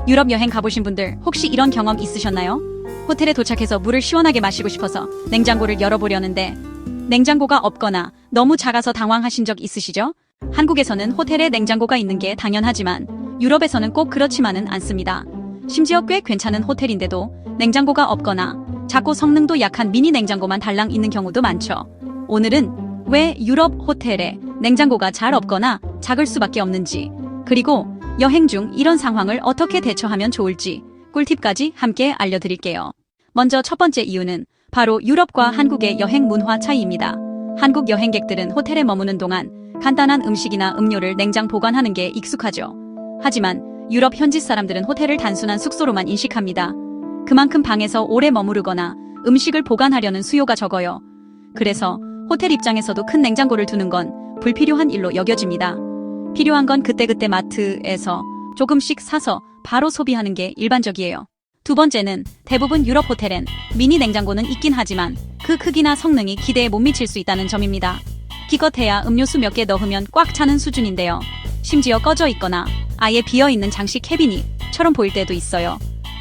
유럽 여행 가보신 분들 혹시 이런 경험 있으셨나요? 호텔에 도착해서 물을 시원하게 마시고 싶어서 냉장고를 열어보려는데 냉장고가 없거나 너무 작아서 당황하신 적 있으시죠? 한국에서는 호텔에 냉장고가 있는 게 당연하지만 유럽에서는 꼭 그렇지만은 않습니다. 심지어 꽤 괜찮은 호텔인데도 냉장고가 없거나 작고 성능도 약한 미니 냉장고만 달랑 있는 경우도 많죠. 오늘은 왜 유럽 호텔에 냉장고가 잘 없거나 작을 수밖에 없는지, 그리고 여행 중 이런 상황을 어떻게 대처하면 좋을지 꿀팁까지 함께 알려드릴게요. 먼저 첫 번째 이유는 바로 유럽과 한국의 여행 문화 차이입니다. 한국 여행객들은 호텔에 머무는 동안 간단한 음식이나 음료를 냉장 보관하는 게 익숙하죠. 하지만 유럽 현지 사람들은 호텔을 단순한 숙소로만 인식합니다. 그만큼 방에서 오래 머무르거나 음식을 보관하려는 수요가 적어요. 그래서 호텔 입장에서도 큰 냉장고를 두는 건 불필요한 일로 여겨집니다. 필요한 건 그때그때 마트에서 조금씩 사서 바로 소비하는 게 일반적이에요. 두 번째는 대부분 유럽 호텔엔 미니 냉장고는 있긴 하지만 그 크기나 성능이 기대에 못 미칠 수 있다는 점입니다. 기껏해야 음료수 몇 개 넣으면 꽉 차는 수준인데요. 심지어 꺼져 있거나 아예 비어있는 장식 캐비닛처럼 보일 때도 있어요.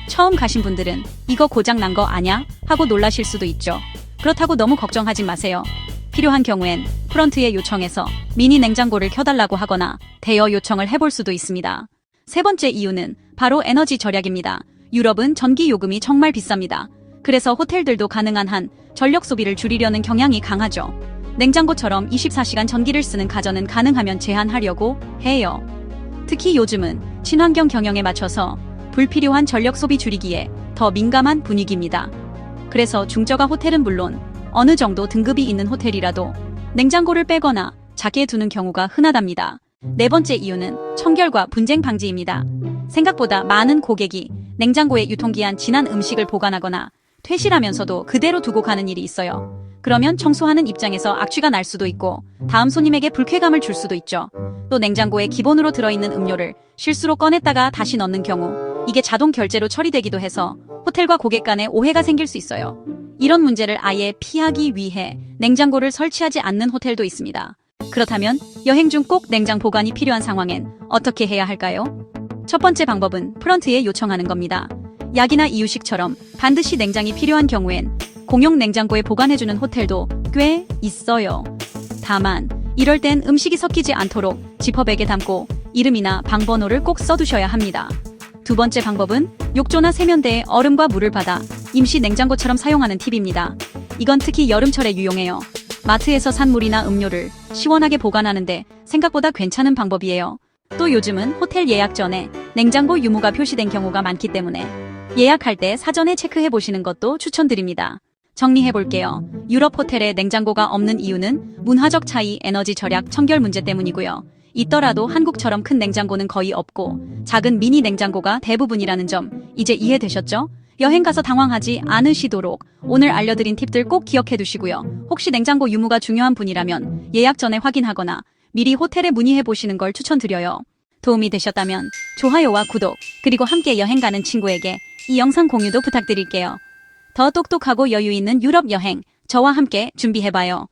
처음 가신 분들은 이거 고장 난 거 아냐? 하고 놀라실 수도 있죠. 그렇다고 너무 걱정하지 마세요. 필요한 경우엔 프런트에 요청해서 미니 냉장고를 켜달라고 하거나 대여 요청을 해볼 수도 있습니다. 세 번째 이유는 바로 에너지 절약입니다. 유럽은 전기 요금이 정말 비쌉니다. 그래서 호텔들도 가능한 한 전력 소비를 줄이려는 경향이 강하죠. 냉장고처럼 24시간 전기를 쓰는 가전은 가능하면 제한하려고 해요. 특히 요즘은 친환경 경영에 맞춰서 불필요한 전력 소비 줄이기에 더 민감한 분위기입니다. 그래서 중저가 호텔은 물론 어느 정도 등급이 있는 호텔이라도 냉장고를 빼거나 작게 두는 경우가 흔하답니다. 네 번째 이유는 청결과 분쟁 방지입니다. 생각보다 많은 고객이 냉장고에 유통기한 지난 음식을 보관하거나 퇴실하면서도 그대로 두고 가는 일이 있어요. 그러면 청소하는 입장에서 악취가 날 수도 있고 다음 손님에게 불쾌감을 줄 수도 있죠. 또 냉장고에 기본으로 들어있는 음료를 실수로 꺼냈다가 다시 넣는 경우 이게 자동 결제로 처리되기도 해서 호텔과 고객 간에 오해가 생길 수 있어요. 이런 문제를 아예 피하기 위해 냉장고를 설치하지 않는 호텔도 있습니다. 그렇다면 여행 중 꼭 냉장 보관이 필요한 상황엔 어떻게 해야 할까요? 첫 번째 방법은 프런트에 요청하는 겁니다. 약이나 이유식처럼 반드시 냉장이 필요한 경우엔 공용 냉장고에 보관해주는 호텔도 꽤 있어요. 다만 이럴 땐 음식이 섞이지 않도록 지퍼백에 담고 이름이나 방번호를 꼭 써두셔야 합니다. 두 번째 방법은 욕조나 세면대에 얼음과 물을 받아 임시 냉장고처럼 사용하는 팁입니다. 이건 특히 여름철에 유용해요. 마트에서 산 물이나 음료를 시원하게 보관하는데 생각보다 괜찮은 방법이에요. 또 요즘은 호텔 예약 전에 냉장고 유무가 표시된 경우가 많기 때문에 예약할 때 사전에 체크해 보시는 것도 추천드립니다. 정리해 볼게요. 유럽 호텔에 냉장고가 없는 이유는 문화적 차이, 에너지 절약, 청결 문제 때문이고요. 있더라도 한국처럼 큰 냉장고는 거의 없고 작은 미니 냉장고가 대부분이라는 점 이제 이해되셨죠? 여행 가서 당황하지 않으시도록 오늘 알려드린 팁들 꼭 기억해 두시고요. 혹시 냉장고 유무가 중요한 분이라면 예약 전에 확인하거나 미리 호텔에 문의해 보시는 걸 추천드려요. 도움이 되셨다면 좋아요와 구독, 그리고 함께 여행 가는 친구에게 이 영상 공유도 부탁드릴게요. 더 똑똑하고 여유 있는 유럽 여행, 저와 함께 준비해봐요.